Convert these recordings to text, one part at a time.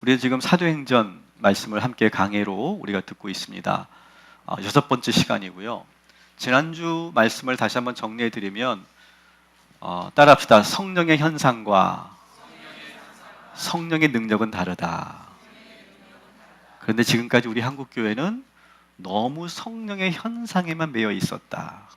우리는 지금 사도행전 말씀을 함께 강해로 우리가 듣고 있습니다. 6번째 시간이고요. 지난주 말씀을 다시 한번 정리해 드리면 따라합시다. 성령의 현상과 성령의 능력은 다르다. 그런데 지금까지 우리 한국교회는 너무 성령의 현상에만 매여 있었다.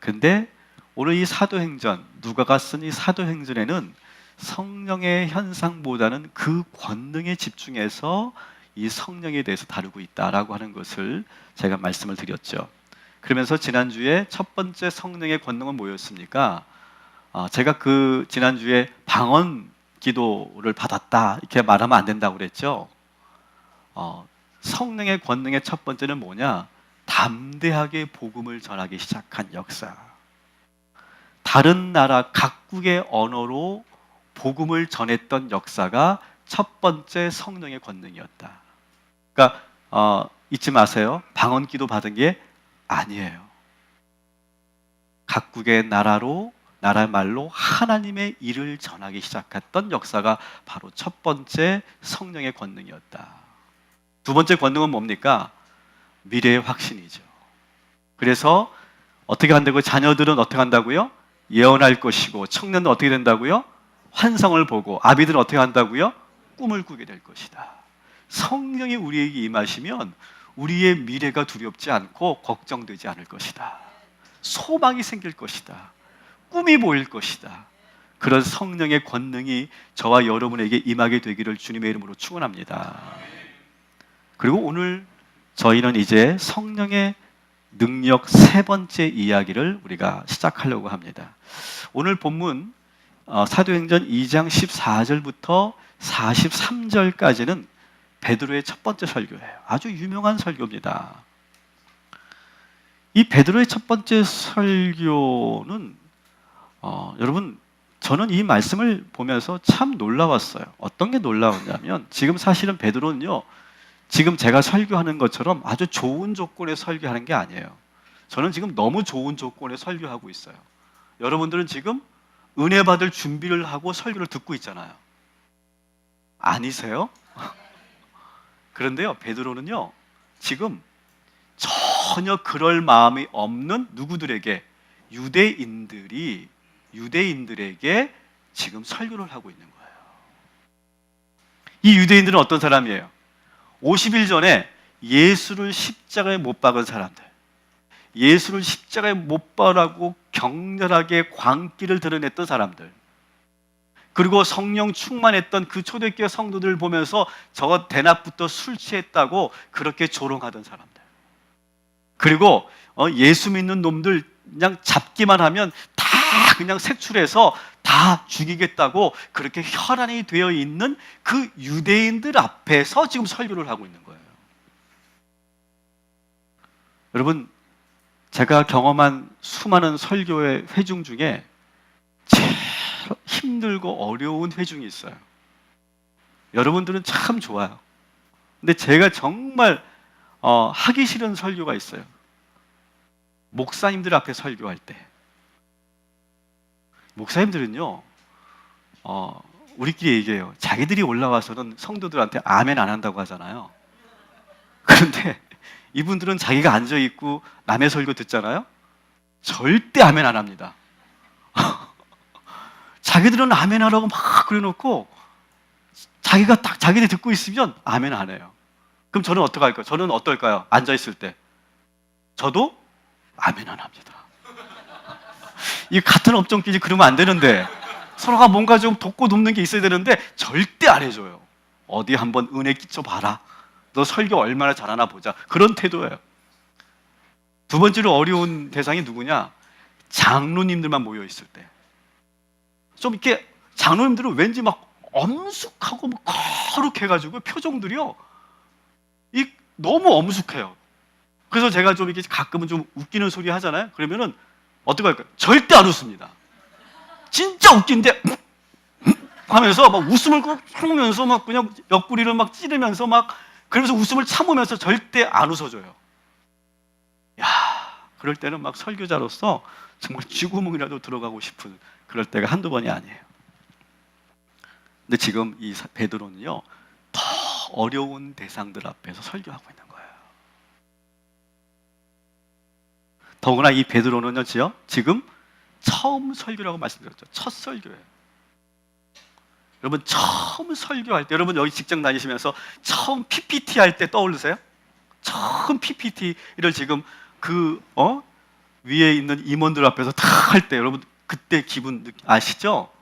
근데 오늘 이 사도행전, 누가가 쓴 이 사도행전에는 성령의 현상보다는 그 권능에 집중해서 이 성령에 대해서 다루고 있다라고 하는 것을 제가 말씀을 드렸죠. 그러면서 지난주에 첫 번째 성령의 권능은 뭐였습니까? 제가 그 지난주에 방언 기도를 받았다 이렇게 말하면 안 된다고 그랬죠. 성령의 권능의 첫 번째는 뭐냐? 담대하게 복음을 전하기 시작한 역사. 다른 나라 각국의 언어로 복음을 전했던 역사가 첫 번째 성령의 권능이었다. 그러니까 잊지 마세요. 방언 기도 받은 게 아니에요. 각국의 나라 말로 하나님의 일을 전하기 시작했던 역사가 바로 첫 번째 성령의 권능이었다. 두 번째 권능은 뭡니까? 미래의 확신이죠. 그래서 어떻게 한다고요? 자녀들은 어떻게 한다고요? 예언할 것이고, 청년은 어떻게 된다고요? 환상을 보고, 아비들은 어떻게 한다고요? 꿈을 꾸게 될 것이다. 성령이 우리에게 임하시면 우리의 미래가 두렵지 않고 걱정되지 않을 것이다. 소망이 생길 것이다. 꿈이 보일 것이다. 그런 성령의 권능이 저와 여러분에게 임하게 되기를 주님의 이름으로 축원합니다. 그리고 오늘 저희는 이제 성령의 능력 세 번째 이야기를 우리가 시작하려고 합니다. 오늘 본문 사도행전 2장 14절부터 43절까지는 베드로의 첫 번째 설교예요. 아주 유명한 설교입니다. 이 베드로의 첫 번째 설교는 여러분, 저는 이 말씀을 보면서 참 놀라웠어요. 어떤 게 놀라웠냐면, 지금 사실은 베드로는요, 지금 제가 설교하는 것처럼 아주 좋은 조건에 설교하는 게 아니에요. 저는 지금 너무 좋은 조건에 설교하고 있어요. 여러분들은 지금 은혜 받을 준비를 하고 설교를 듣고 있잖아요. 아니세요? 그런데요, 베드로는요, 지금 전혀 그럴 마음이 없는 누구들에게, 유대인들에게 지금 설교를 하고 있는 거예요. 이 유대인들은 어떤 사람이에요? 50일 전에 예수를 십자가에 못 박은 사람들, 예수를 십자가에 못 박으라고 격렬하게 광기를 드러냈던 사람들, 그리고 성령 충만했던 그 초대교회 성도들을 보면서 저거 대낮부터 술 취했다고 그렇게 조롱하던 사람들, 그리고 예수 믿는 놈들 그냥 잡기만 하면 다 그냥 색출해서 다 죽이겠다고 그렇게 혈안이 되어 있는 그 유대인들 앞에서 지금 설교를 하고 있는 거예요. 여러분, 제가 경험한 수많은 설교의 회중 중에 제일 힘들고 어려운 회중이 있어요. 여러분들은 참 좋아요. 근데 제가 정말 하기 싫은 설교가 있어요. 목사님들 앞에 설교할 때. 목사님들은요, 우리끼리 얘기해요. 자기들이 올라와서는 성도들한테 아멘 안 한다고 하잖아요. 그런데 이분들은 자기가 앉아있고 남의 설교 듣잖아요. 절대 아멘 안 합니다. 자기들은 아멘 하라고 막 그래놓고 자기가 딱 자기들 듣고 있으면 아멘 안 해요. 그럼 저는 어떡할까요? 저는 어떨까요? 앉아있을 때 저도 아멘 안 합니다. 이 같은 업종끼리 그러면 안 되는데, 서로가 뭔가 좀 돕고 돕는 게 있어야 되는데 절대 안 해줘요. 어디 한번 은혜 끼쳐봐라. 너 설교 얼마나 잘하나 보자. 그런 태도예요. 두 번째로 어려운 대상이 누구냐? 장로님들만 모여있을 때. 좀 이렇게 장로님들은 왠지 막 엄숙하고 막 거룩해가지고 표정들이요, 너무 엄숙해요. 그래서 제가 좀 이렇게 가끔은 좀 웃기는 소리 하잖아요. 그러면은 어떻게 할까요? 절대 안 웃습니다. 진짜 웃긴데 하면서 막 웃음을 꾹 참으면서 막 그냥 옆구리를 막 찌르면서 막, 그러면서 웃음을 참으면서 절대 안 웃어줘요. 야, 그럴 때는 막 설교자로서 정말 쥐구멍이라도 들어가고 싶은 그럴 때가 한두 번이 아니에요. 근데 지금 이 베드로는요, 더 어려운 대상들 앞에서 설교하고 있는 거예요. 더구나 이 베드로는요, 지금 처음 설교라고 말씀드렸죠. 첫 설교예요. 여러분 처음 설교할 때, 여러분 여기 직장 다니시면서 처음 PPT 할 때 떠오르세요? 처음 PPT를 지금 위에 있는 임원들 앞에서 다 할 때 여러분 그때 기분 아시죠?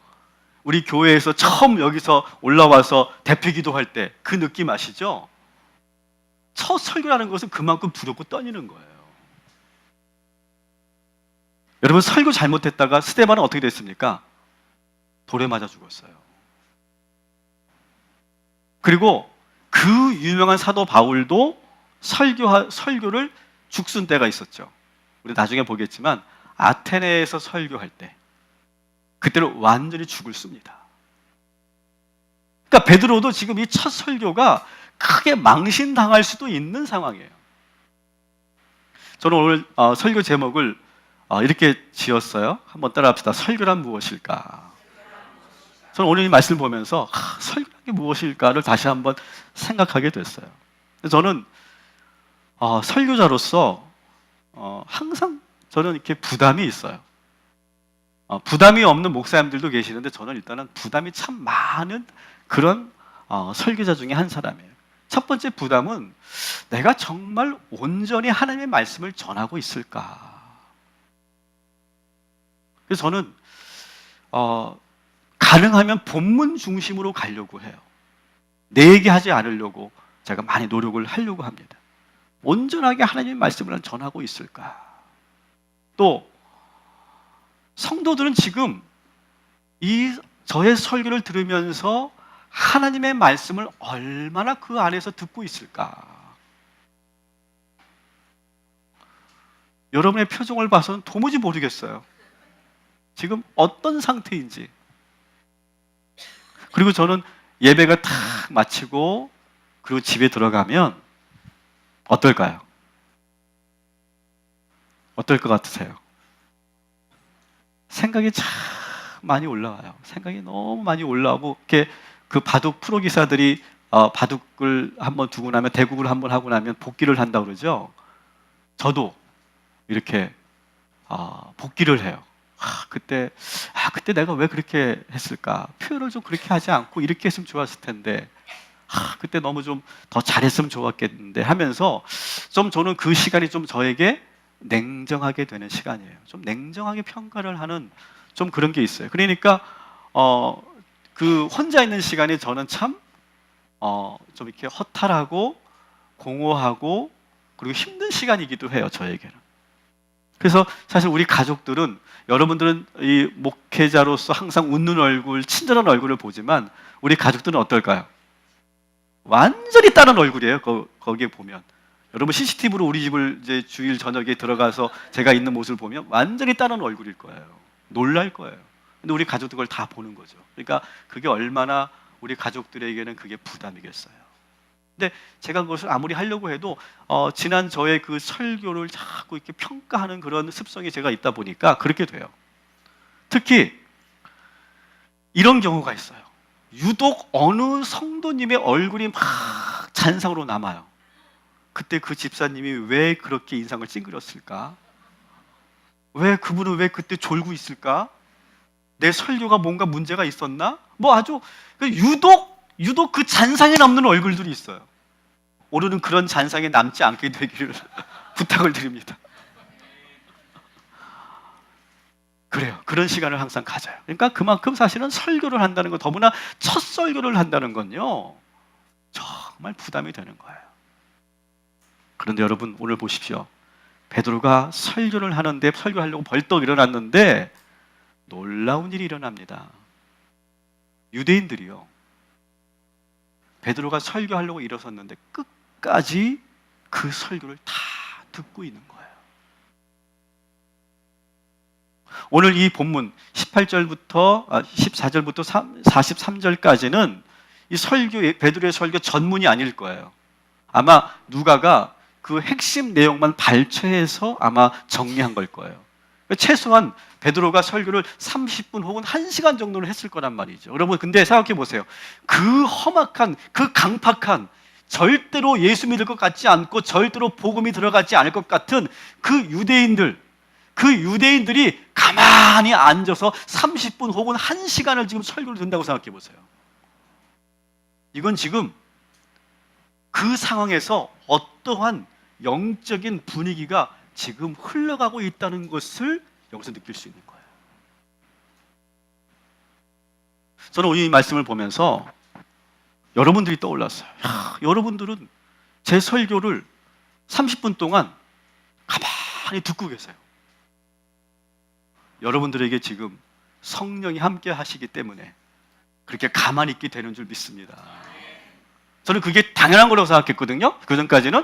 우리 교회에서 처음 여기서 올라와서 대표 기도할 때 그 느낌 아시죠? 첫 설교라는 것은 그만큼 두렵고 떨리는 거예요. 여러분 설교 잘못했다가 스데반은 어떻게 됐습니까? 돌에 맞아 죽었어요. 그리고 그 유명한 사도 바울도 설교를 죽순 때가 있었죠. 우리 나중에 보겠지만 아테네에서 설교할 때 그때는 완전히 죽을 씁니다. 그러니까 베드로도 지금 이 첫 설교가 크게 망신당할 수도 있는 상황이에요. 저는 오늘 설교 제목을 이렇게 지었어요. 한번 따라합시다. 설교란 무엇일까? 저는 오늘 이 말씀을 보면서 설교란 게 무엇일까를 다시 한번 생각하게 됐어요. 저는 설교자로서 항상 저는 이렇게 부담이 있어요. 부담이 없는 목사님들도 계시는데 저는 일단은 부담이 참 많은 그런 설교자 중에 한 사람이에요. 첫 번째 부담은 내가 정말 온전히 하나님의 말씀을 전하고 있을까? 그래서 저는 가능하면 본문 중심으로 가려고 해요. 내 얘기하지 않으려고 제가 많이 노력을 하려고 합니다. 온전하게 하나님의 말씀을 전하고 있을까? 또 성도들은 지금 저의 설교를 들으면서 하나님의 말씀을 얼마나 그 안에서 듣고 있을까? 여러분의 표정을 봐서는 도무지 모르겠어요. 지금 어떤 상태인지. 그리고 저는 예배가 탁 마치고 그리고 집에 들어가면 어떨까요? 어떨 것 같으세요? 생각이 참 많이 올라와요. 생각이 너무 많이 올라오고 이렇게 그 바둑 프로 기사들이 바둑을 한번 두고 나면 대국을 한번 하고 나면 복귀를 한다고 그러죠. 저도 이렇게 복귀를 해요. 그때 내가 왜 그렇게 했을까? 표현을 좀 그렇게 하지 않고 이렇게 했으면 좋았을 텐데 그때 너무 좀 더 잘했으면 좋았겠는데 하면서 좀 저는 그 시간이 좀 저에게 냉정하게 되는 시간이에요. 좀 냉정하게 평가를 하는 좀 그런 게 있어요. 그러니까 그 혼자 있는 시간이 저는 참 좀 이렇게 허탈하고 공허하고 그리고 힘든 시간이기도 해요, 저에게는. 그래서 사실 우리 가족들은, 여러분들은 이 목회자로서 항상 웃는 얼굴, 친절한 얼굴을 보지만 우리 가족들은 어떨까요? 완전히 다른 얼굴이에요. 거기에 보면 여러분 CCTV로 우리 집을 이제 주일 저녁에 들어가서 제가 있는 모습을 보면 완전히 다른 얼굴일 거예요. 놀랄 거예요. 근데 우리 가족들 그걸 다 보는 거죠. 그러니까 그게 얼마나 우리 가족들에게는 그게 부담이겠어요. 근데 제가 그것을 아무리 하려고 해도 지난 저의 그 설교를 자꾸 이렇게 평가하는 그런 습성이 제가 있다 보니까 그렇게 돼요. 특히 이런 경우가 있어요. 유독 어느 성도님의 얼굴이 막 잔상으로 남아요. 그때 그 집사님이 왜 그렇게 인상을 찡그렸을까? 그분은 왜 그때 졸고 있을까? 내 설교가 뭔가 문제가 있었나? 뭐 아주 유독 그 잔상에 남는 얼굴들이 있어요. 오늘은 그런 잔상에 남지 않게 되기를 부탁을 드립니다. 그래요. 그런 시간을 항상 가져요. 그러니까 그만큼 사실은 설교를 한다는 건, 더구나 첫 설교를 한다는 건요, 정말 부담이 되는 거예요. 그런데 여러분 오늘 보십시오. 베드로가 설교를 하는데, 설교하려고 벌떡 일어났는데 놀라운 일이 일어납니다. 유대인들이요, 베드로가 설교하려고 일어섰는데 끝까지 그 설교를 다 듣고 있는 거예요. 오늘 이 본문 14절부터 43절까지는 이 설교, 베드로의 설교 전문이 아닐 거예요. 아마 누가가 그 핵심 내용만 발췌해서 아마 정리한 걸 거예요. 최소한 베드로가 설교를 30분 혹은 1시간 정도를 했을 거란 말이죠. 여러분, 근데 생각해 보세요. 그 험악한, 그 강팍한, 절대로 예수 믿을 것 같지 않고 절대로 복음이 들어가지 않을 것 같은 그 유대인들이 가만히 앉아서 30분 혹은 1시간을 지금 설교를 듣는다고 생각해 보세요. 이건 지금 그 상황에서 어떠한 영적인 분위기가 지금 흘러가고 있다는 것을 여기서 느낄 수 있는 거예요. 저는 이 말씀을 보면서 여러분들이 떠올랐어요. 여러분들은 제 설교를 30분 동안 가만히 듣고 계세요. 여러분들에게 지금 성령이 함께 하시기 때문에 그렇게 가만히 있게 되는 줄 믿습니다. 저는 그게 당연한 거라고 생각했거든요. 그 전까지는.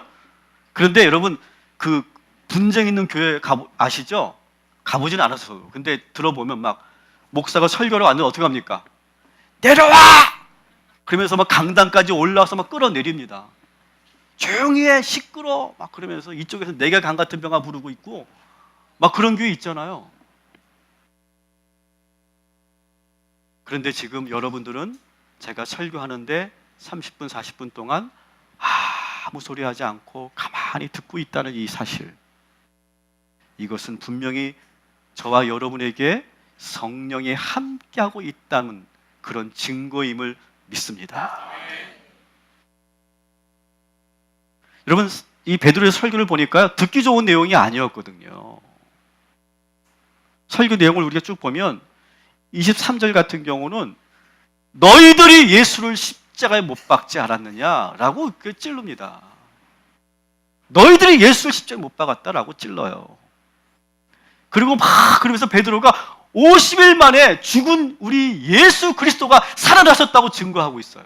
그런데 여러분, 그 분쟁 있는 교회 아시죠? 가보진 않았어요. 근데 들어보면 막 목사가 설교를 왔는데 어떻게 합니까? 내려와! 그러면서 막 강단까지 올라와서 막 끌어내립니다. 조용히 해, 시끄러! 막 그러면서 이쪽에서 내가 강 같은 병아 부르고 있고 막 그런 교회 있잖아요. 그런데 지금 여러분들은 제가 설교하는데 30분, 40분 동안 아무 소리 하지 않고 가만히 듣고 있다는 이 사실, 이것은 분명히 저와 여러분에게 성령이 함께하고 있다는 그런 증거임을 믿습니다. 여러분, 이 베드로의 설교를 보니까 듣기 좋은 내용이 아니었거든요. 설교 내용을 우리가 쭉 보면 23절 같은 경우는 너희들이 예수를 십자가에 못 박지 않았느냐라고 찔릅니다. 너희들이 예수를 십자가에 못 박았다라고 찔러요. 그리고 막 그러면서 베드로가 50일 만에 죽은 우리 예수 그리스도가 살아나셨다고 증거하고 있어요.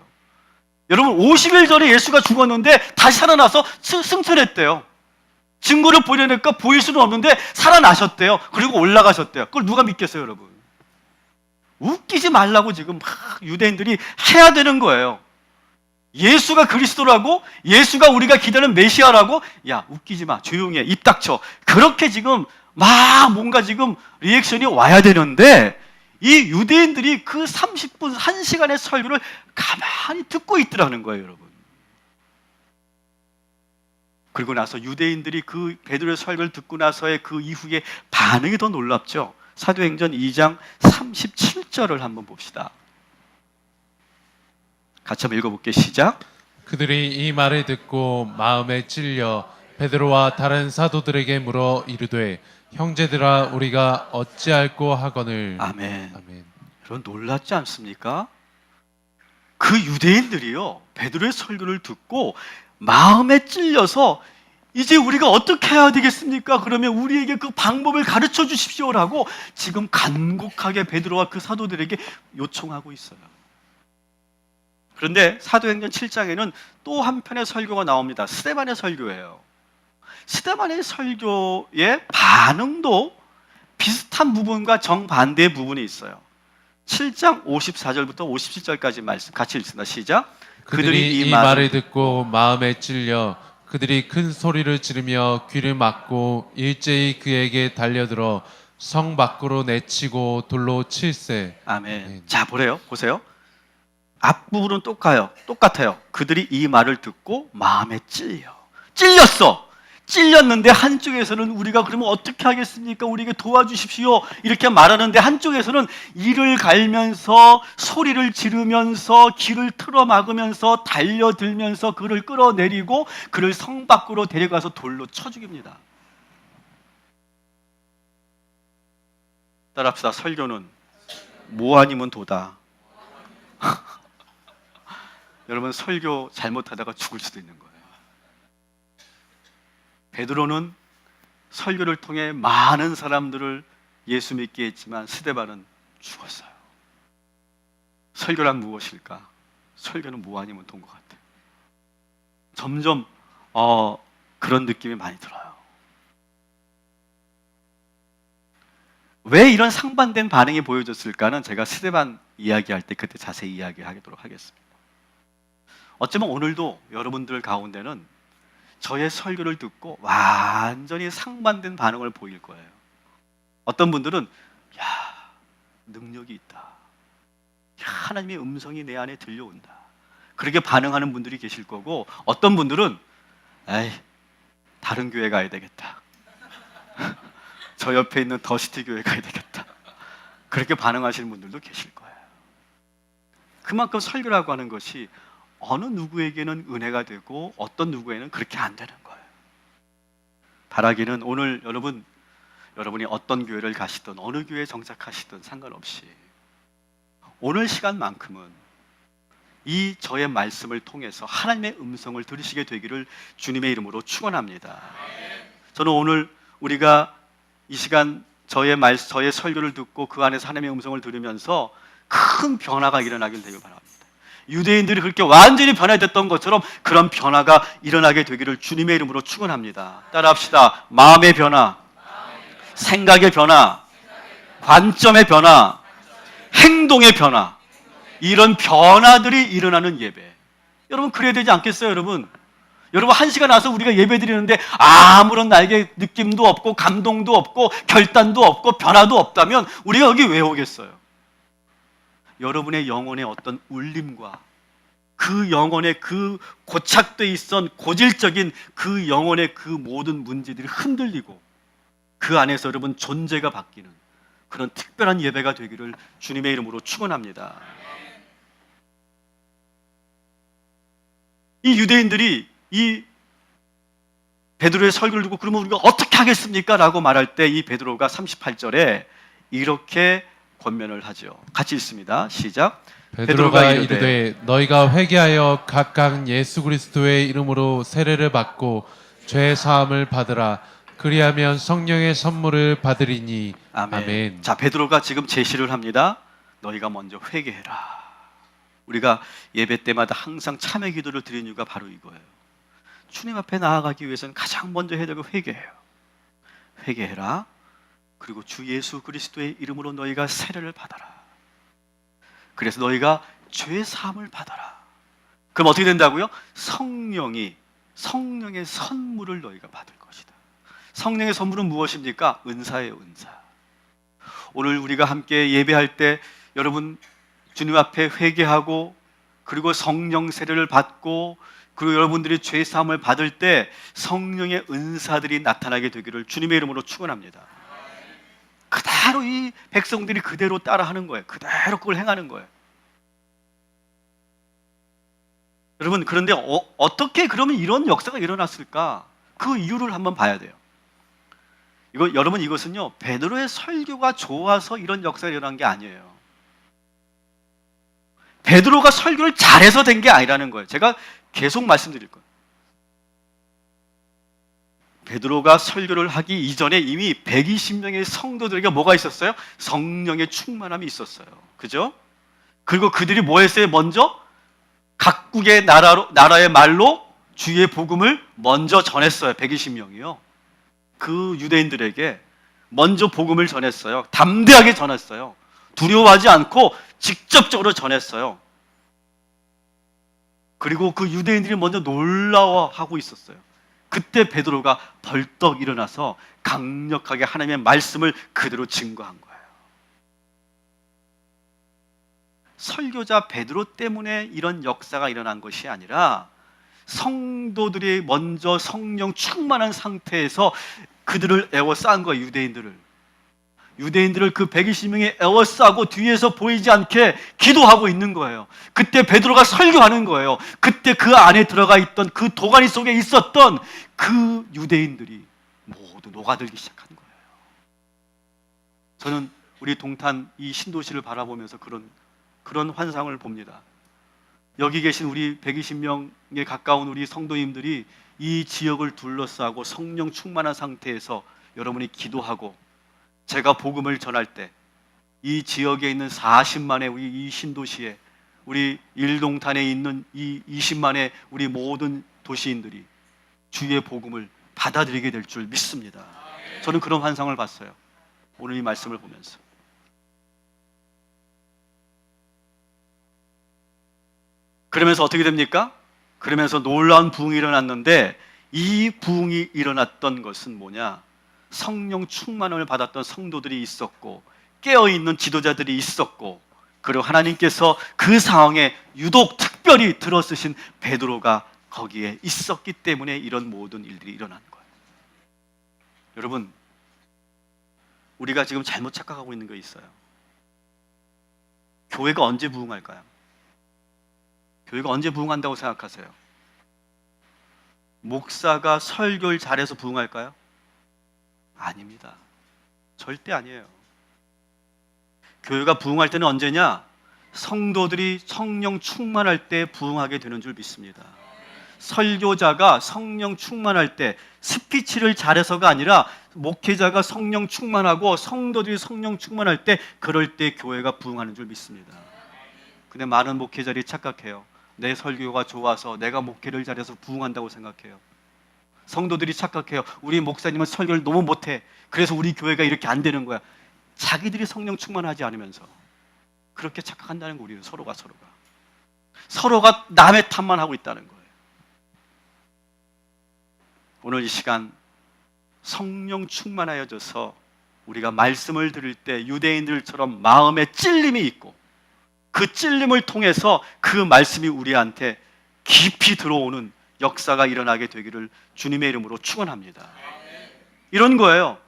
여러분, 50일 전에 예수가 죽었는데 다시 살아나서 승천했대요. 증거를 보려니까 보일 수는 없는데 살아나셨대요. 그리고 올라가셨대요. 그걸 누가 믿겠어요, 여러분? 웃기지 말라고 지금 막 유대인들이 해야 되는 거예요. 예수가 그리스도라고, 예수가 우리가 기다리는 메시아라고, 야, 웃기지 마, 조용히 해, 입 닥쳐. 그렇게 지금 막 뭔가 지금 리액션이 와야 되는데, 이 유대인들이 그 30분, 1시간의 설교를 가만히 듣고 있더라는 거예요, 여러분. 그리고 나서 유대인들이 그 베드로의 설교를 듣고 나서의 그 이후에 반응이 더 놀랍죠. 사도행전 2장 37절을 한번 봅시다. 같이 한번 읽어볼게요. 시작. 그들이 이 말을 듣고 마음에 찔려 베드로와 다른 사도들에게 물어 이르되 형제들아 우리가 어찌할꼬 하거늘. 아멘. 아멘. 여러분, 놀랍지 않습니까? 그 유대인들이요, 베드로의 설교를 듣고 마음에 찔려서 이제 우리가 어떻게 해야 되겠습니까? 그러면 우리에게 그 방법을 가르쳐 주십시오라고 지금 간곡하게 베드로와 그 사도들에게 요청하고 있어요. 그런데 사도행전 7장에는 또 한편의 설교가 나옵니다. 스데반의 설교예요. 스데반의 설교의 반응도 비슷한 부분과 정반대의 부분이 있어요. 7장 54절부터 57절까지 말씀 같이 읽습니다. 시작. 그들이 이 말을 듣고 마음에 찔려 그들이 큰 소리를 지르며 귀를 막고 일제히 그에게 달려들어 성 밖으로 내치고 돌로 칠세. 아멘. 자, 보세요. 앞부분은 똑같아요. 그들이 이 말을 듣고 마음에 찔렸어. 찔렸는데 한쪽에서는 우리가 그러면 어떻게 하겠습니까? 우리에게 도와주십시오. 이렇게 말하는데 한쪽에서는 이를 갈면서 소리를 지르면서 귀를 틀어 막으면서 달려들면서 그를 끌어내리고 그를 성 밖으로 데려가서 돌로 쳐 죽입니다. 따라합시다. 설교는 뭐 아니면 도다. 여러분, 설교 잘못하다가 죽을 수도 있는 거예요. 베드로는 설교를 통해 많은 사람들을 예수 믿게 했지만 스데반은 죽었어요. 설교란 무엇일까? 설교는 뭐 아니면 돈 것 같아요. 점점 그런 느낌이 많이 들어요. 왜 이런 상반된 반응이 보여졌을까는 제가 스데반 이야기할 때 그때 자세히 이야기하도록 하겠습니다. 어쩌면 오늘도 여러분들 가운데는 저의 설교를 듣고 완전히 상반된 반응을 보일 거예요. 어떤 분들은 능력이 있다. 야, 하나님의 음성이 내 안에 들려온다. 그렇게 반응하는 분들이 계실 거고, 어떤 분들은 에이, 다른 교회 가야 되겠다. 저 옆에 있는 더시티 교회 가야 되겠다. 그렇게 반응하시는 분들도 계실 거예요. 그만큼 설교라고 하는 것이 어느 누구에게는 은혜가 되고 어떤 누구에는 그렇게 안 되는 거예요. 바라기는 오늘 여러분이 어떤 교회를 가시든 어느 교회에 정착하시든 상관없이 오늘 시간만큼은 이 저의 말씀을 통해서 하나님의 음성을 들으시게 되기를 주님의 이름으로 축원합니다. 저는 오늘 우리가 이 시간 저의 설교를 듣고 그 안에서 하나님의 음성을 들으면서 큰 변화가 일어나길 되길 바랍니다. 유대인들이 그렇게 완전히 변화됐던 것처럼 그런 변화가 일어나게 되기를 주님의 이름으로 축원합니다. 따라합시다. 마음의 변화, 생각의 변화, 관점의 변화, 행동의 변화, 이런 변화들이 일어나는 예배. 여러분 그래야 되지 않겠어요? 여러분 한 시간 와서 우리가 예배 드리는데 아무런 나에게 느낌도 없고 감동도 없고 결단도 없고 변화도 없다면 우리가 여기 왜 오겠어요? 여러분의 영혼의 어떤 울림과 그 영혼의 그 고착돼 있던 고질적인 그 영혼의 그 모든 문제들이 흔들리고 그 안에서 여러분 존재가 바뀌는 그런 특별한 예배가 되기를 주님의 이름으로 축원합니다. 이 유대인들이 이 베드로의 설교를 듣고 그러면 우리가 어떻게 하겠습니까? 라고 말할 때 이 베드로가 38절에 이렇게 권면을 하죠. 같이 읽습니다. 시작. 베드로가 이르되 너희가 회개하여 각각 예수 그리스도의 이름으로 세례를 받고 죄 사함을 받으라. 그리하면 성령의 선물을 받으리니. 아멘. 자, 베드로가 지금 제시를 합니다. 너희가 먼저 회개해라. 우리가 예배 때마다 항상 참회 기도를 드리는 이유가 바로 이거예요. 주님 앞에 나아가기 위해서는 가장 먼저 해야 되고 회개해요. 회개해라. 그리고 주 예수 그리스도의 이름으로 너희가 세례를 받아라. 그래서 너희가 죄 사함을 받아라. 그럼 어떻게 된다고요? 성령의 선물을 너희가 받을 것이다. 성령의 선물은 무엇입니까? 은사예요, 은사. 오늘 우리가 함께 예배할 때 여러분 주님 앞에 회개하고 그리고 성령 세례를 받고 그리고 여러분들이 죄 사함을 받을 때 성령의 은사들이 나타나게 되기를 주님의 이름으로 축원합니다. 그대로 이 백성들이 그대로 따라하는 거예요. 그대로 그걸 행하는 거예요. 여러분 그런데 어떻게 그러면 이런 역사가 일어났을까? 그 이유를 한번 봐야 돼요. 여러분 이것은요 베드로의 설교가 좋아서 이런 역사가 일어난 게 아니에요. 베드로가 설교를 잘해서 된 게 아니라는 거예요. 제가 계속 말씀드릴 거예요. 베드로가 설교를 하기 이전에 이미 120명의 성도들에게 뭐가 있었어요? 성령의 충만함이 있었어요. 그죠? 그리고 그들이 뭐 했어요? 먼저 각국의 나라의 말로 주의 복음을 먼저 전했어요. 120명이요. 그 유대인들에게 먼저 복음을 전했어요. 담대하게 전했어요. 두려워하지 않고 직접적으로 전했어요. 그리고 그 유대인들이 먼저 놀라워하고 있었어요. 그때 베드로가 벌떡 일어나서 강력하게 하나님의 말씀을 그대로 증거한 거예요. 설교자 베드로 때문에 이런 역사가 일어난 것이 아니라 성도들이 먼저 성령 충만한 상태에서 그들을 에워싼 거예요. 유대인들을 그 120명이 에워싸고 뒤에서 보이지 않게 기도하고 있는 거예요. 그때 베드로가 설교하는 거예요. 그때 그 안에 들어가 있던 그 도가니 속에 있었던 그 유대인들이 모두 녹아들기 시작한 거예요. 저는 우리 동탄 이 신도시를 바라보면서 그런 환상을 봅니다. 여기 계신 우리 120명에 가까운 우리 성도님들이 이 지역을 둘러싸고 성령 충만한 상태에서 여러분이 기도하고 제가 복음을 전할 때 이 지역에 있는 40만의 우리 이 신도시에 우리 일동탄에 있는 이 20만의 우리 모든 도시인들이 주의 복음을 받아들이게 될 줄 믿습니다. 저는 그런 환상을 봤어요. 오늘 이 말씀을 보면서. 그러면서 어떻게 됩니까? 그러면서 놀라운 부흥이 일어났는데 이 부흥이 일어났던 것은 뭐냐? 성령 충만함을 받았던 성도들이 있었고 깨어있는 지도자들이 있었고, 그리고 하나님께서 그 상황에 유독 특별히 들어쓰신 베드로가 거기에 있었기 때문에 이런 모든 일들이 일어나는 거예요. 여러분, 우리가 지금 잘못 착각하고 있는 게 있어요. 교회가 언제 부흥할까요? 교회가 언제 부흥한다고 생각하세요? 목사가 설교를 잘해서 부흥할까요? 아닙니다. 절대 아니에요. 교회가 부흥할 때는 언제냐? 성도들이 성령 충만할 때 부흥하게 되는 줄 믿습니다. 설교자가 성령 충만할 때, 스피치를 잘해서가 아니라 목회자가 성령 충만하고 성도들이 성령 충만할 때, 그럴 때 교회가 부흥하는 줄 믿습니다. 근데 많은 목회자들이 착각해요. 내 설교가 좋아서, 내가 목회를 잘해서 부흥한다고 생각해요. 성도들이 착각해요. 우리 목사님은 설교를 너무 못해, 그래서 우리 교회가 이렇게 안 되는 거야. 자기들이 성령 충만하지 않으면서 그렇게 착각한다는 거. 우리는 서로가 남의 탓만 하고 있다는 거예요. 오늘 이 시간 성령 충만하여져서 우리가 말씀을 들을 때 유대인들처럼 마음에 찔림이 있고, 그 찔림을 통해서 그 말씀이 우리한테 깊이 들어오는 역사가 일어나게 되기를 주님의 이름으로 축원합니다. 이런 거예요.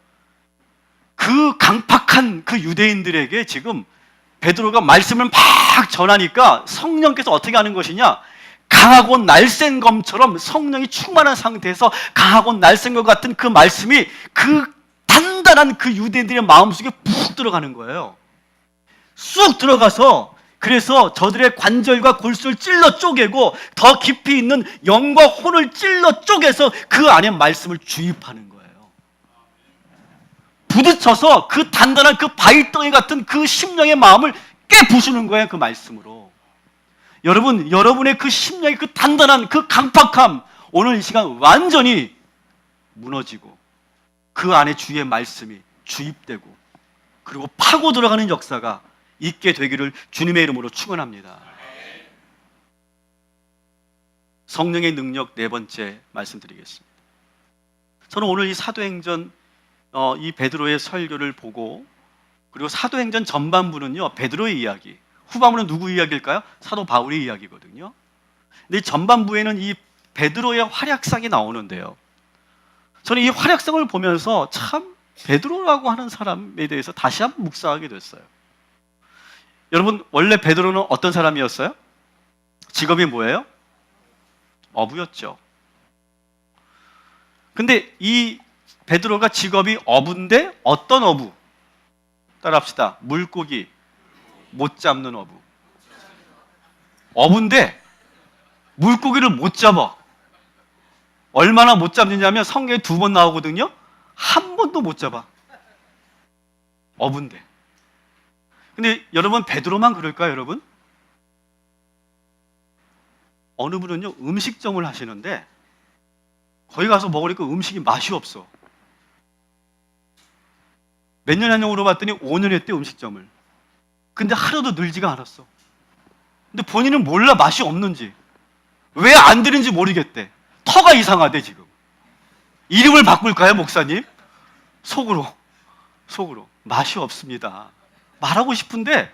그 강팍한 그 유대인들에게 지금 베드로가 말씀을 막 전하니까 성령께서 어떻게 하는 것이냐? 강하고 날쌘 검처럼 성령이 충만한 상태에서 강하고 날쌘 것 같은 그 말씀이 그 단단한 그 유대인들의 마음속에 푹 들어가는 거예요. 쑥 들어가서, 그래서 저들의 관절과 골수를 찔러 쪼개고 더 깊이 있는 영과 혼을 찔러 쪼개서 그 안에 말씀을 주입하는 거예요. 부딪혀서 그 단단한 그 바위덩이 같은 그 심령의 마음을 깨부수는 거예요, 그 말씀으로. 여러분, 여러분의 그 심령의 그 단단한 그 강팍함, 오늘 이 시간 완전히 무너지고 그 안에 주의 말씀이 주입되고 그리고 파고 들어가는 역사가 있게 되기를 주님의 이름으로 축원합니다. 성령의 능력 네 번째 말씀드리겠습니다. 저는 오늘 이 사도행전 이 베드로의 설교를 보고, 그리고 사도행전 전반부는요 베드로의 이야기, 후반부는 누구 이야기일까요? 사도 바울의 이야기거든요. 근데 이 전반부에는 이 베드로의 활약상이 나오는데요, 저는 이 활약상을 보면서 참 베드로라고 하는 사람에 대해서 다시 한번 묵상하게 됐어요. 여러분, 원래 베드로는 어떤 사람이었어요? 직업이 뭐예요? 어부였죠. 근데 이 베드로가 직업이 어부인데 어떤 어부? 따라합시다. 물고기 못 잡는 어부. 어부인데 물고기를 못 잡아. 얼마나 못 잡느냐면 성경에 2번 나오거든요. 한 번도 못 잡아. 어부인데. 근데 여러분, 베드로만 그럴까요, 여러분? 어느 분은요 음식점을 하시는데 거기 가서 먹으니까 음식이 맛이 없어. 몇 년 했냐고 물어봤더니 5년 했대, 음식점을. 근데 하루도 늘지가 않았어. 근데 본인은 몰라, 맛이 없는지. 왜 안 되는지 모르겠대. 터가 이상하대 지금. 이름을 바꿀까요, 목사님? 속으로 맛이 없습니다. 말하고 싶은데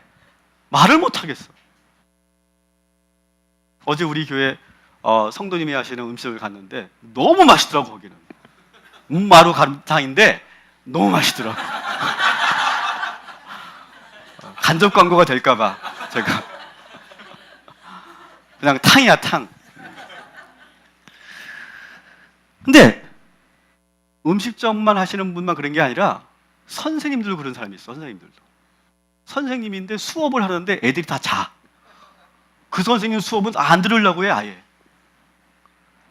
말을 못 하겠어. 어제 우리 교회 성도님이 하시는 음식을 갔는데 너무 맛있더라고. 거기는 마루 가탕인데 너무 맛있더라고. 간접 광고가 될까봐 제가 그냥 탕이야, 탕. 근데 음식점만 하시는 분만 그런 게 아니라 선생님들도 그런 사람이 있어. 선생님인데 수업을 하는데 애들이 다 자. 그 선생님 수업은 안 들으려고 해, 아예.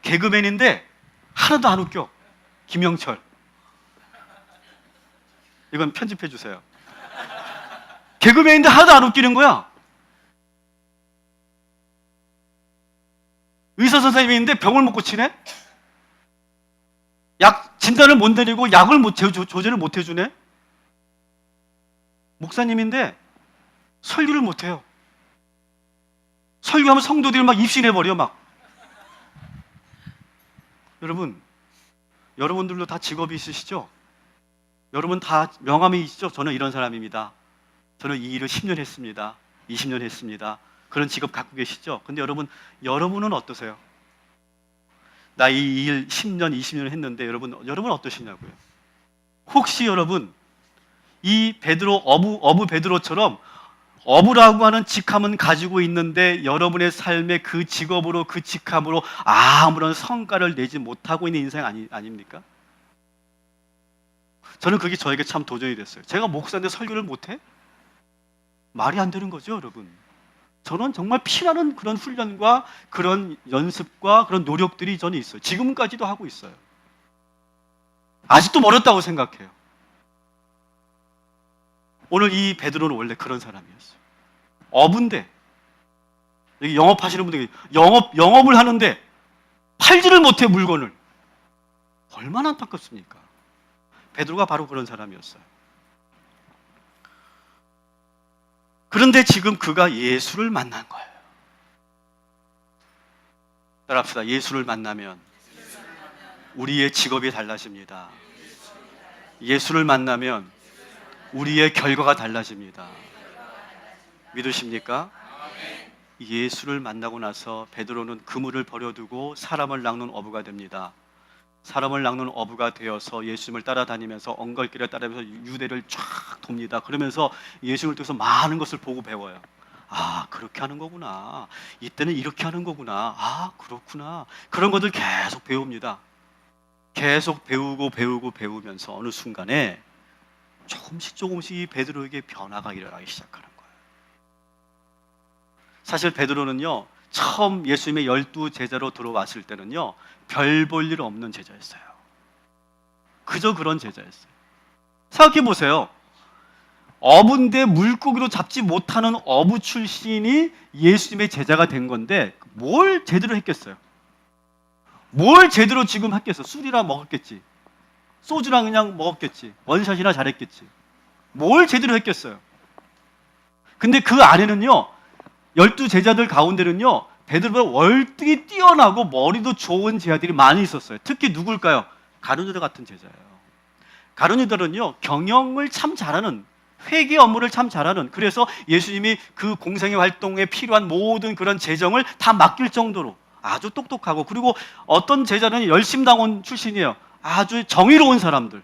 개그맨인데 하나도 안 웃겨. 김영철. 이건 편집해 주세요. 개그맨인데 하나도 안 웃기는 거야. 의사 선생님인데 병을 못 고치네? 약 진단을 못 내리고 약을 조제를 못 해주네? 목사님인데 설교를 못 해요. 설교하면 성도들이 막 입신해버려, 막. 여러분, 여러분들도 다 직업이 있으시죠? 여러분 다 명함이 있죠? 저는 이런 사람입니다. 저는 이 일을 10년 했습니다. 20년 했습니다. 그런 직업 갖고 계시죠? 근데 여러분은 어떠세요? 나 이 일 10년, 20년 했는데 여러분 어떠시냐고요? 혹시 여러분 이 베드로 어부 베드로처럼 어부라고 하는 직함은 가지고 있는데 여러분의 삶에 그 직업으로 그 직함으로 아무런 성과를 내지 못하고 있는 인생 아닙니까? 저는 그게 저에게 참 도전이 됐어요. 제가 목사인데 설교를 못해? 말이 안 되는 거죠, 여러분. 저는 정말 피나는 그런 훈련과 그런 연습과 그런 노력들이 저는 있어요. 지금까지도 하고 있어요. 아직도 멀었다고 생각해요. 오늘 이 베드로는 원래 그런 사람이었어요. 어부인데, 여기 영업하시는 분들이 영업을 하는데 팔지를 못해 물건을. 얼마나 안타깝습니까? 베드로가 바로 그런 사람이었어요. 그런데 지금 그가 예수를 만난 거예요. 따라합시다. 예수를 만나면 우리의 직업이 달라집니다. 예수를 만나면 우리의 결과가 달라집니다. 믿으십니까? 예수를 만나고 나서 베드로는 그물을 버려두고 사람을 낚는 어부가 됩니다. 사람을 낚는 어부가 되어서 예수님을 따라다니면서 엉갈길을 따라다니면서 유대를 쫙 돕니다. 그러면서 예수님을 통해서 많은 것을 보고 배워요. 아, 그렇게 하는 거구나. 이때는 이렇게 하는 거구나. 아, 그렇구나. 그런 것들 계속 배웁니다. 계속 배우면서 어느 순간에 조금씩 이 베드로에게 변화가 일어나기 시작하는 거예요. 사실 베드로는요, 처음 예수님의 12제자로 들어왔을 때는요, 별 볼 일 없는 제자였어요. 그저 그런 제자였어요. 생각해 보세요. 어부인데 물고기로 잡지 못하는 어부 출신이 예수님의 제자가 된 건데 뭘 제대로 했겠어요? 뭘 제대로 지금 했겠어? 술이나 먹었겠지. 소주랑 그냥 먹었겠지. 원샷이나 잘했겠지. 뭘 제대로 했겠어요? 근데 그 안에는요, 12제자들 가운데는요, 베드로보다 월등히 뛰어나고 머리도 좋은 제자들이 많이 있었어요. 특히 누굴까요? 가룟 유다 같은 제자예요. 가룟 유다는요, 경영을 참 잘하는, 회계 업무를 참 잘하는, 그래서 예수님이 그 공생의 활동에 필요한 모든 그런 재정을 다 맡길 정도로 아주 똑똑하고, 그리고 어떤 제자는 열심당원 출신이에요. 아주 정의로운 사람들.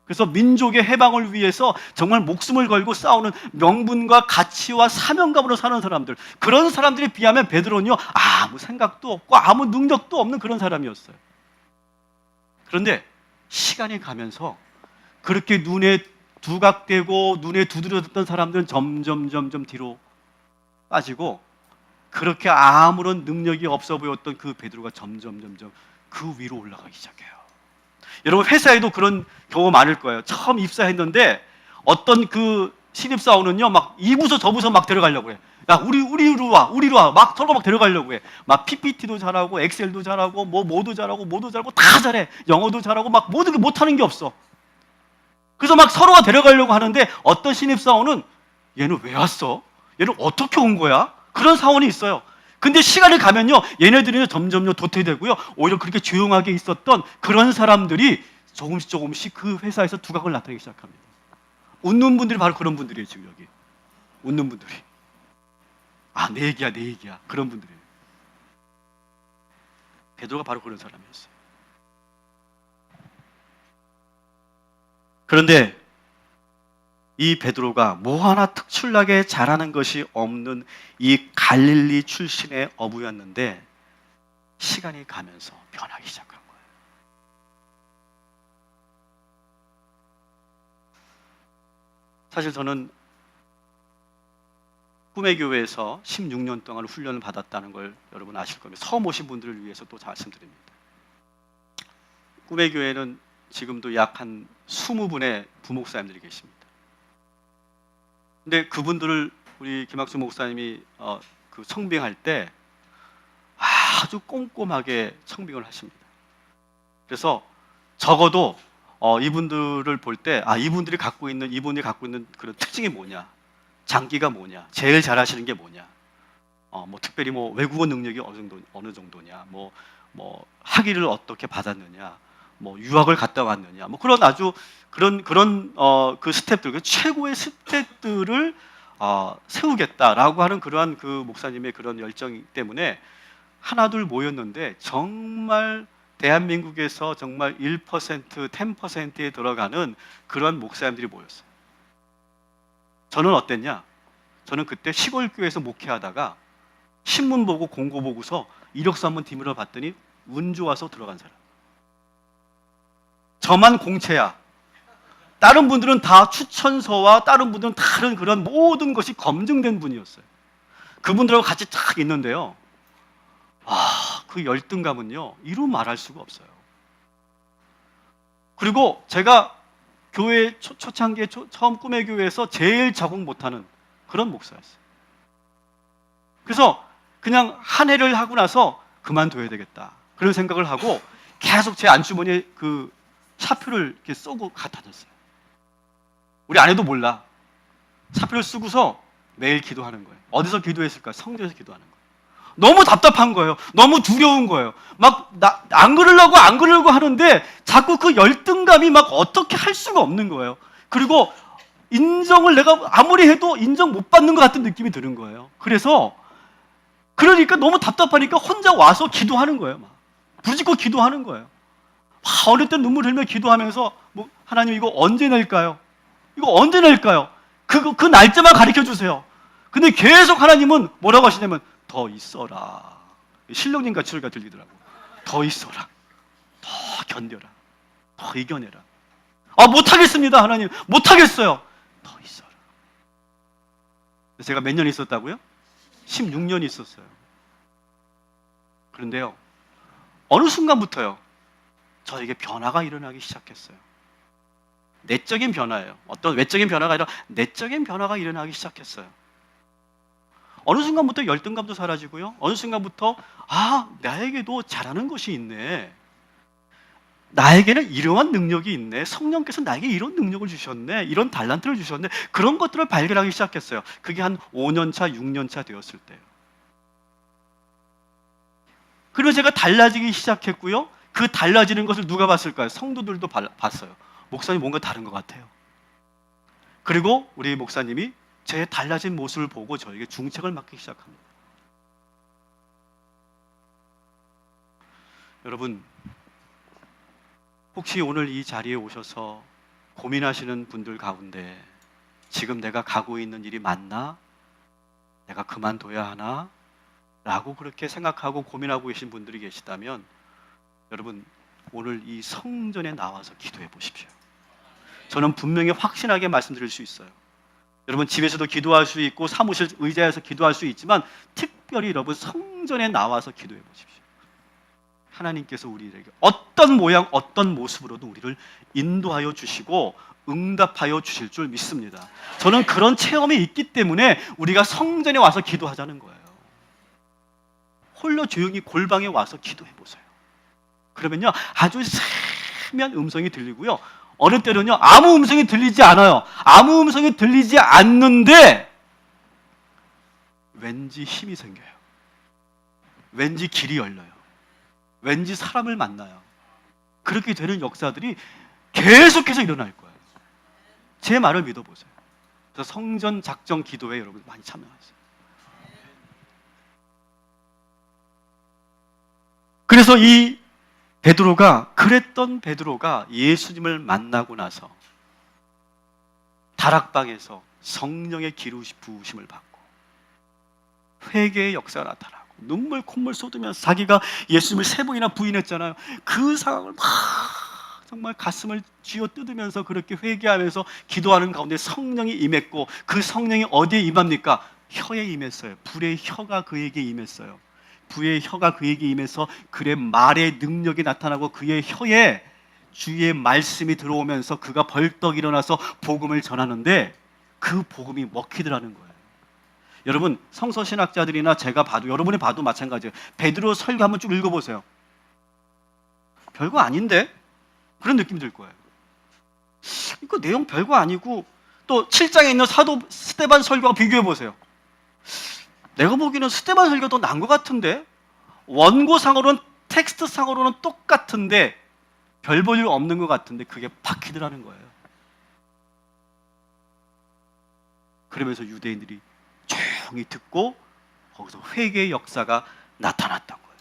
그래서 민족의 해방을 위해서 정말 목숨을 걸고 싸우는 명분과 가치와 사명감으로 사는 사람들, 그런 사람들에 비하면 베드로는요, 아무 생각도 없고 아무 능력도 없는 그런 사람이었어요. 그런데 시간이 가면서 그렇게 눈에 두각되고 눈에 두드러졌던 사람들은 점점 뒤로 빠지고, 그렇게 아무런 능력이 없어 보였던 그 베드로가 점점 그 위로 올라가기 시작해요. 여러분, 회사에도 그런 경우 많을 거예요. 처음 입사했는데 어떤 그 신입사원은요, 막 이 부서 저 부서 막 데려가려고 해. 야, 우리로 와. 막 서로 막 데려가려고 해. 막 PPT도 잘하고 엑셀도 잘하고 뭐도 잘하고 다 잘해. 영어도 잘하고 막 모든 게 못하는 게 없어. 그래서 막 서로가 데려가려고 하는데 어떤 신입사원은 얘는 왜 왔어? 얘는 어떻게 온 거야? 그런 사원이 있어요. 근데 시간이 가면요, 얘네들은 점점 도태되고요, 오히려 그렇게 조용하게 있었던 그런 사람들이 조금씩 그 회사에서 두각을 나타내기 시작합니다. 웃는 분들이 바로 그런 분들이에요. 지금 여기 웃는 분들이, 아, 내 얘기야 그런 분들이에요. 베드로가 바로 그런 사람이었어요. 그런데 이 베드로가 뭐 하나 특출나게 잘하는 것이 없는 이 갈릴리 출신의 어부였는데 시간이 가면서 변하기 시작한 거예요. 사실 저는 꿈의 교회에서 16년 동안 훈련을 받았다는 걸 여러분 아실 겁니다. 처음 오신 분들을 위해서 또 말씀드립니다. 꿈의 교회는 지금도 약 한 20분의 부목사님들이 계십니다. 근데 그분들을 우리 김학수 목사님이 그 청빙할 때 아주 꼼꼼하게 청빙을 하십니다. 그래서 적어도 이분들을 볼 때, 아, 이분이 갖고 있는 그런 특징이 뭐냐, 장기가 뭐냐, 제일 잘하시는 게 뭐냐, 뭐 특별히 뭐 외국어 능력이 어느 정도냐, 뭐 학위를 어떻게 받았느냐, 뭐 유학을 갔다 왔느냐, 뭐 그런 아주 그런 그 스텝들, 그 최고의 스텝들을 세우겠다라고 하는 그러한 그 목사님의 그런 열정 때문에 하나둘 모였는데 정말 대한민국에서 정말 1%, 10%에 들어가는 그런 목사님들이 모였어요. 저는 어땠냐? 저는 그때 시골 교회에서 목회하다가 신문 보고 공고 보고서 이력서 한번 뒤밀어 봤더니 운 좋아서 들어간 사람. 저만 공채야. 다른 분들은 다 추천서와 다른 분들은 다른 그런 모든 것이 검증된 분이었어요. 그분들하고 같이 딱 있는데요. 그 열등감은요, 이루 말할 수가 없어요. 그리고 제가 교회 초창기에 처음 꿈의 교회에서 제일 적응 못하는 그런 목사였어요. 그래서 그냥 한 해를 하고 나서 그만둬야 되겠다 그런 생각을 하고 계속 제 안주머니에 그 사표를 이렇게 쏘고 다녔어요. 우리 아내도 몰라. 사표를 쓰고서 매일 기도하는 거예요. 어디서 기도했을까? 성전에서 기도하는 거예요. 너무 답답한 거예요. 너무 두려운 거예요. 막 안 그러려고 하는데 자꾸 그 열등감이 막 어떻게 할 수가 없는 거예요. 그리고 인정을 내가 아무리 해도 인정 못 받는 것 같은 느낌이 드는 거예요. 그러니까 너무 답답하니까 혼자 와서 기도하는 거예요. 막 부르짖고 기도하는 거예요. 어느 때 눈물 흘며 기도하면서 뭐 하나님 이거 언제 낼까요? 이거 언제 낼까요? 그 날짜만 가르쳐 주세요. 근데 계속 하나님은 뭐라고 하시냐면 더 있어라. 신령님 같이 소리가 들리더라고. 더 있어라. 더 견뎌라. 더 이겨내라. 못하겠습니다, 하나님. 못하겠어요. 더 있어라. 제가 몇 년 있었다고요? 16년 있었어요. 그런데요, 어느 순간부터요, 저에게 변화가 일어나기 시작했어요. 내적인 변화예요. 어떤 외적인 변화가 아니라 내적인 변화가 일어나기 시작했어요. 어느 순간부터 열등감도 사라지고요. 어느 순간부터 나에게도 잘하는 것이 있네. 나에게는 이러한 능력이 있네. 성령께서 나에게 이런 능력을 주셨네. 이런 달란트를 주셨네. 그런 것들을 발견하기 시작했어요. 그게 한 5년 차, 6년 차 되었을 때요. 그리고 제가 달라지기 시작했고요. 그 달라지는 것을 누가 봤을까요? 성도들도 봤어요. 목사님 뭔가 다른 것 같아요. 그리고 우리 목사님이 제 달라진 모습을 보고 저에게 중책을 맡기 시작합니다. 여러분, 혹시 오늘 이 자리에 오셔서 고민하시는 분들 가운데 지금 내가 가고 있는 일이 맞나? 내가 그만둬야 하나? 라고 그렇게 생각하고 고민하고 계신 분들이 계시다면 여러분, 오늘 이 성전에 나와서 기도해 보십시오. 저는 분명히 확신하게 말씀드릴 수 있어요. 여러분 집에서도 기도할 수 있고 사무실 의자에서 기도할 수 있지만 특별히 여러분 성전에 나와서 기도해 보십시오. 하나님께서 우리에게 어떤 모양 어떤 모습으로도 우리를 인도하여 주시고 응답하여 주실 줄 믿습니다. 저는 그런 체험이 있기 때문에 우리가 성전에 와서 기도하자는 거예요. 홀로 조용히 골방에 와서 기도해 보세요. 그러면요 아주 세미한 음성이 들리고요, 어느 때는요 아무 음성이 들리지 않아요. 아무 음성이 들리지 않는데 왠지 힘이 생겨요. 왠지 길이 열려요. 왠지 사람을 만나요. 그렇게 되는 역사들이 계속해서 일어날 거예요. 제 말을 믿어보세요. 그래서 성전 작정 기도에 여러분 많이 참여하세요. 그래서 이 그랬던 베드로가 예수님을 만나고 나서 다락방에서 성령의 부으심을 받고 회개의 역사가 나타나고 눈물 콧물 쏟으면서 자기가 예수님을 3번이나 부인했잖아요. 그 상황을 막 정말 가슴을 쥐어 뜯으면서 그렇게 회개하면서 기도하는 가운데 성령이 임했고, 그 성령이 어디에 임합니까? 혀에 임했어요. 불의 혀가 그에게 임했어요. 불의 혀가 그에게 임해서 그의 말의 능력이 나타나고 그의 혀에 주의 말씀이 들어오면서 그가 벌떡 일어나서 복음을 전하는데 그 복음이 먹히더라는 거예요. 여러분 성서신학자들이나 제가 봐도 여러분이 봐도 마찬가지예요. 베드로 설교 한번 쭉 읽어보세요. 별거 아닌데? 그런 느낌이 들 거예요. 이거 내용 별거 아니고 또 7장에 있는 사도 스데반 설교와 비교해보세요. 내가 보기에는 스데반 설교가 더 나은 것 같은데, 원고상으로는 텍스트상으로는 똑같은데 별 볼 일 없는 것 같은데 그게 바뀌더라는 거예요. 그러면서 유대인들이 조용히 듣고 거기서 회개의 역사가 나타났던 거예요.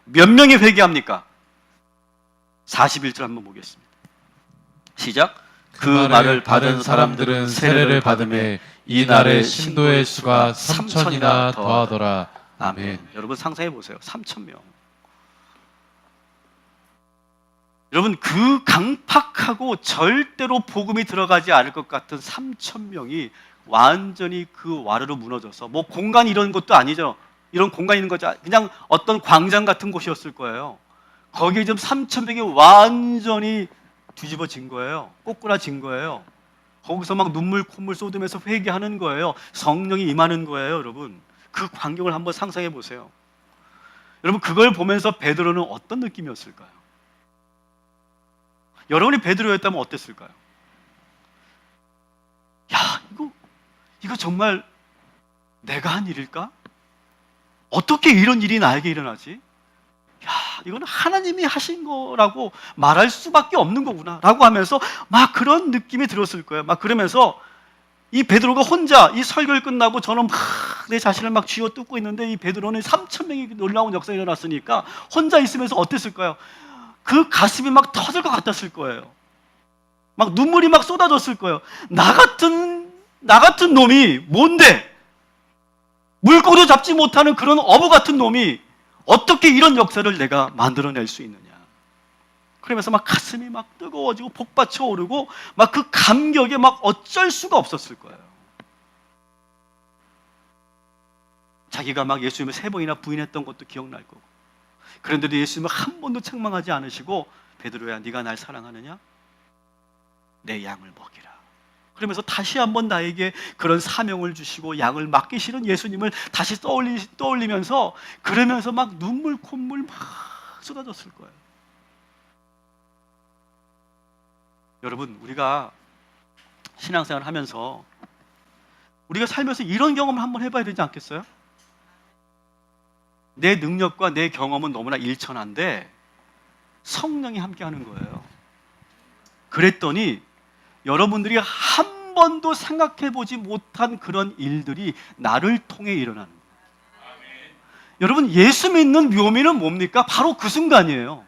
몇 명이 회개합니까? 41절 한번 보겠습니다. 시작. 그 말을 받은 사람들은 세례를 받음에 이날의 신도의 수가 3천이나 더하더라. 아멘. 여러분 상상해 보세요. 3,000명. 여러분 그 강팍하고 절대로 복음이 들어가지 않을 것 같은 3,000명이 완전히 그 와르르 무너져서 뭐 공간 이런 것도 아니죠. 이런 공간 있는 거죠. 그냥 어떤 광장 같은 곳이었을 거예요. 거기에 지금 3,000명이 완전히 뒤집어진 거예요. 꼬꾸라진 거예요. 거기서 막 눈물 콧물 쏟으면서 회개하는 거예요. 성령이 임하는 거예요, 여러분. 그 광경을 한번 상상해 보세요. 여러분 그걸 보면서 베드로는 어떤 느낌이었을까요? 여러분이 베드로였다면 어땠을까요? 야, 이거 정말 내가 한 일일까? 어떻게 이런 일이 나에게 일어나지? 야, 이거는 하나님이 하신 거라고 말할 수밖에 없는 거구나 라고 하면서 막 그런 느낌이 들었을 거예요. 막 그러면서 이 베드로가 혼자 이 설교를 끝나고 저는 막 내 자신을 막 쥐어뜯고 있는데 이 베드로는 3,000명이 놀라운 역사가 일어났으니까 혼자 있으면서 어땠을까요? 그 가슴이 막 터질 것 같았을 거예요. 막 눈물이 막 쏟아졌을 거예요. 나 같은 놈이 뭔데? 물고기도 잡지 못하는 그런 어부 같은 놈이 어떻게 이런 역사를 내가 만들어낼 수 있느냐. 그러면서 막 가슴이 막 뜨거워지고 복받쳐 오르고 막 그 감격에 막 어쩔 수가 없었을 거예요. 자기가 막 예수님을 3번이나 부인했던 것도 기억날 거고. 그런데도 예수님은 한 번도 책망하지 않으시고 베드로야 네가 날 사랑하느냐? 내 양을 먹이라. 그러면서 다시 한번 나에게 그런 사명을 주시고 양을 맡기시는 예수님을 다시 떠올리면서 그러면서 막 눈물 콧물 막 쏟아졌을 거예요. 여러분 우리가 신앙생활을 하면서 우리가 살면서 이런 경험을 한번 해봐야 되지 않겠어요? 내 능력과 내 경험은 너무나 일천한데 성령이 함께하는 거예요. 그랬더니 여러분들이 한 번도 생각해보지 못한 그런 일들이 나를 통해 일어나는 거예요. 여러분 예수 믿는 묘미는 뭡니까? 바로 그 순간이에요.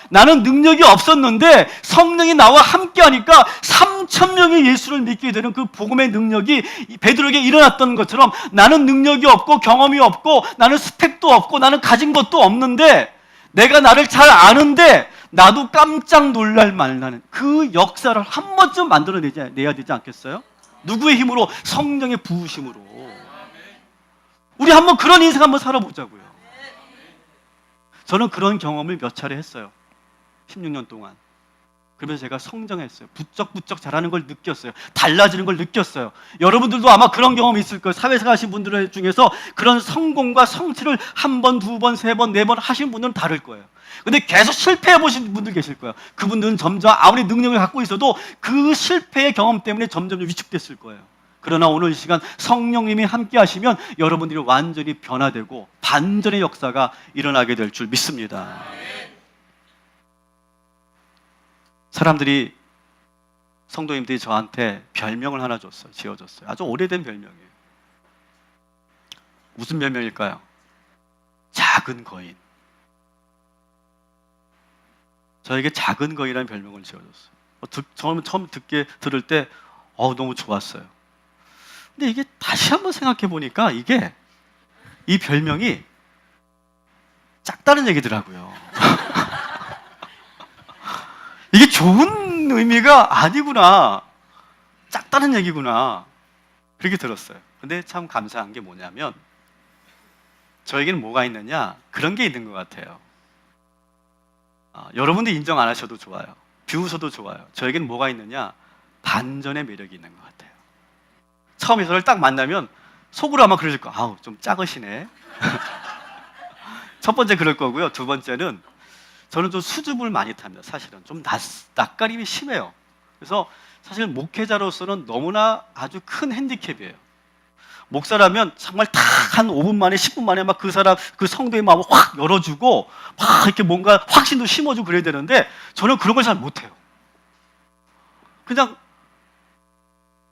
나는 능력이 없었는데 성령이 나와 함께하니까 3,000명이 예수를 믿게 되는 그 복음의 능력이 베드로에게 일어났던 것처럼 나는 능력이 없고 경험이 없고 나는 스펙도 없고 나는 가진 것도 없는데 내가 나를 잘 아는데 나도 깜짝 놀랄 만나는 그 역사를 한 번쯤 만들어내야 되지 않겠어요? 누구의 힘으로? 성령의 부으심으로. 우리 한번 그런 인생 한번 살아보자고요. 저는 그런 경험을 몇 차례 했어요. 16년 동안. 그러면서 제가 성장했어요. 부쩍부쩍 자라는 걸 느꼈어요. 달라지는 걸 느꼈어요. 여러분들도 아마 그런 경험이 있을 거예요. 사회생활 하신 분들 중에서 그런 성공과 성취를 한 번, 두 번, 세 번, 네 번 하신 분들은 다를 거예요. 근데 계속 실패해 보신 분들 계실 거예요. 그분들은 점점 아무리 능력을 갖고 있어도 그 실패의 경험 때문에 점점 위축됐을 거예요. 그러나 오늘 이 시간 성령님이 함께 하시면 여러분들이 완전히 변화되고 반전의 역사가 일어나게 될 줄 믿습니다. 사람들이 성도님들이 저한테 별명을 하나 줬어요. 지어줬어요. 아주 오래된 별명이에요. 무슨 별명일까요? 작은 거인. 저에게 작은 거인이라는 별명을 지어줬어요. 처음 들을 때 너무 좋았어요. 근데 이게 다시 한번 생각해 보니까 이 별명이 작다는 얘기더라고요. 이게 좋은 의미가 아니구나. 작다는 얘기구나. 그렇게 들었어요. 근데 참 감사한 게 뭐냐면 저에게는 뭐가 있느냐? 그런 게 있는 것 같아요. 여러분들 인정 안 하셔도 좋아요. 비웃어도 좋아요. 저에게는 뭐가 있느냐? 반전의 매력이 있는 것 같아요. 처음에 저를 딱 만나면 속으로 아마 그러실 거예요. 아우 좀 작으시네. 첫 번째 그럴 거고요. 두 번째는 저는 좀 수줍음을 많이 탑니다. 사실은 좀 낯가림이 심해요. 그래서 사실 목회자로서는 너무나 아주 큰 핸디캡이에요. 목사라면 정말 딱 한 5분 만에 10분 만에 막 그 사람 그 성도의 마음을 확 열어주고 막 이렇게 뭔가 확신도 심어주고 그래야 되는데 저는 그런 걸 잘 못해요. 그냥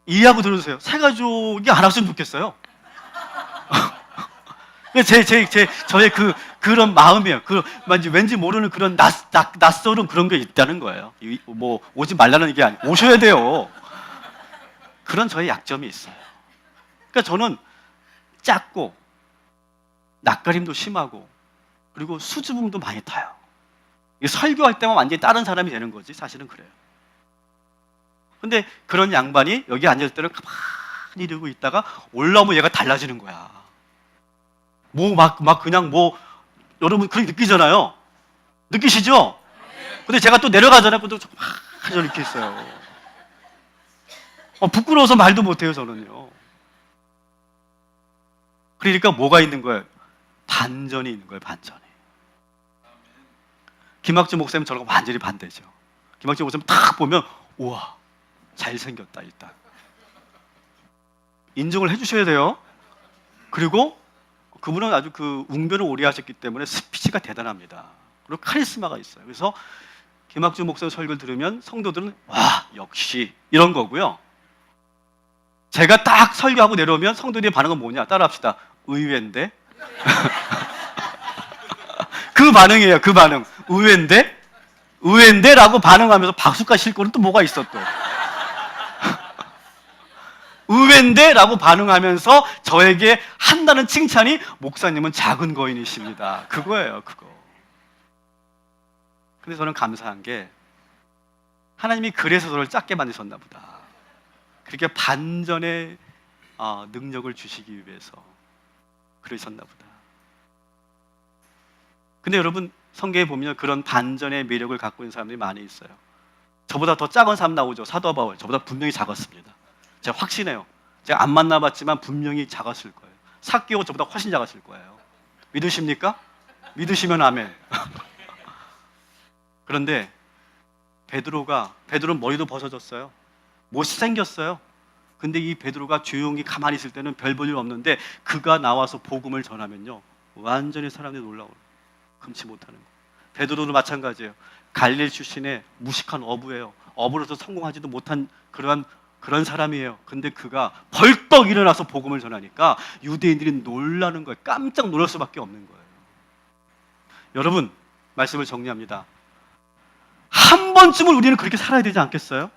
이해하고 들어주세요. 새 가족이 안 왔으면 좋겠어요. 저의 그런 마음이에요. 왠지 모르는 그런 낯설은 그런 게 있다는 거예요. 뭐, 오지 말라는 게 아니고, 오셔야 돼요. 그런 저의 약점이 있어요. 그러니까 저는 작고, 낯가림도 심하고, 그리고 수줍음도 많이 타요. 설교할 때만 완전히 다른 사람이 되는 거지, 사실은 그래요. 근데 그런 양반이 여기 앉았을 때는 가만히 이러고 있다가 올라오면 얘가 달라지는 거야. 그냥 여러분 그렇게 느끼잖아요. 느끼시죠? 근데 제가 또 내려가잖아요. 또 막 이렇게 있어요. 부끄러워서 말도 못해요, 저는요. 그러니까 뭐가 있는 거예요? 반전이 있는 거예요, 반전이. 김학주 목사님 저랑 완전히 반대죠. 김학주 목사님 딱 보면, 우와, 잘생겼다, 일단. 인정을 해주셔야 돼요. 그리고 그분은 아주 웅변을 오래 하셨기 때문에 스피치가 대단합니다. 그리고 카리스마가 있어요. 그래서 김학주 목사 설교를 들으면 성도들은 와, 역시 이런 거고요. 제가 딱 설교하고 내려오면 성도들의 반응은 뭐냐? 따라합시다. 의외인데? 그 반응이에요. 그 반응. 의외인데? 의외인데? 라고 반응하면서 박수가 칠 거는 또 뭐가 있어 또. 의외인데? 라고 반응하면서 저에게 한다는 칭찬이 목사님은 작은 거인이십니다. 그거예요, 그거. 근데 저는 감사한 게 하나님이 그래서 저를 작게 만드셨나 보다. 그렇게 반전의 능력을 주시기 위해서 그러셨나 보다. 근데 여러분 성경에 보면 그런 반전의 매력을 갖고 있는 사람들이 많이 있어요. 저보다 더 작은 사람 나오죠. 사도 바울. 저보다 분명히 작았습니다. 제가 확신해요. 제가 안 만나봤지만 분명히 작았을 거예요. 삭개오 저보다 훨씬 작았을 거예요. 믿으십니까? 믿으시면 아멘. 그런데 베드로는 머리도 벗어졌어요. 못생겼어요. 근데 이 베드로가 조용히 가만히 있을 때는 별 볼 일 없는데 그가 나와서 복음을 전하면요 완전히 사람들이 놀라워요. 금치 못하는 거. 베드로도 마찬가지예요. 갈릴리 출신의 무식한 어부예요. 어부로서 성공하지도 못한 그런 사람이에요. 근데 그가 벌떡 일어나서 복음을 전하니까 유대인들이 놀라는 거예요. 깜짝 놀랄 수밖에 없는 거예요. 여러분, 말씀을 정리합니다. 한 번쯤은 우리는 그렇게 살아야 되지 않겠어요?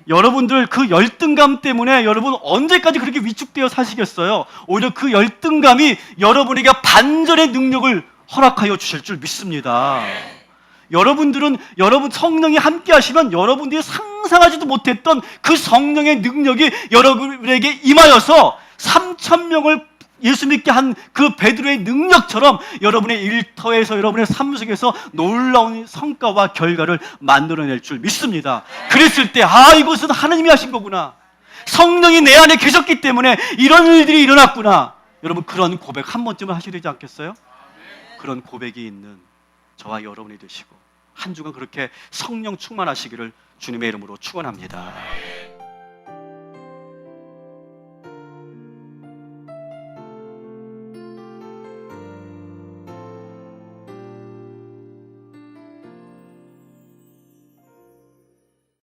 여러분들 그 열등감 때문에 여러분 언제까지 그렇게 위축되어 사시겠어요? 오히려 그 열등감이 여러분에게 반전의 능력을 허락하여 주실 줄 믿습니다. 여러분들은 여러분 성령이 함께 하시면 여러분들이 상상하지도 못했던 그 성령의 능력이 여러분에게 임하여서 3,000명을 예수 믿게 한 그 베드로의 능력처럼 여러분의 일터에서 여러분의 삶 속에서 놀라운 성과와 결과를 만들어낼 줄 믿습니다. 그랬을 때 이것은 하나님이 하신 거구나. 성령이 내 안에 계셨기 때문에 이런 일들이 일어났구나. 여러분 그런 고백 한 번쯤은 하셔야 되지 않겠어요? 그런 고백이 있는 저와 여러분이 되시고 한 주간 그렇게 성령 충만하시기를 주님의 이름으로 축원합니다.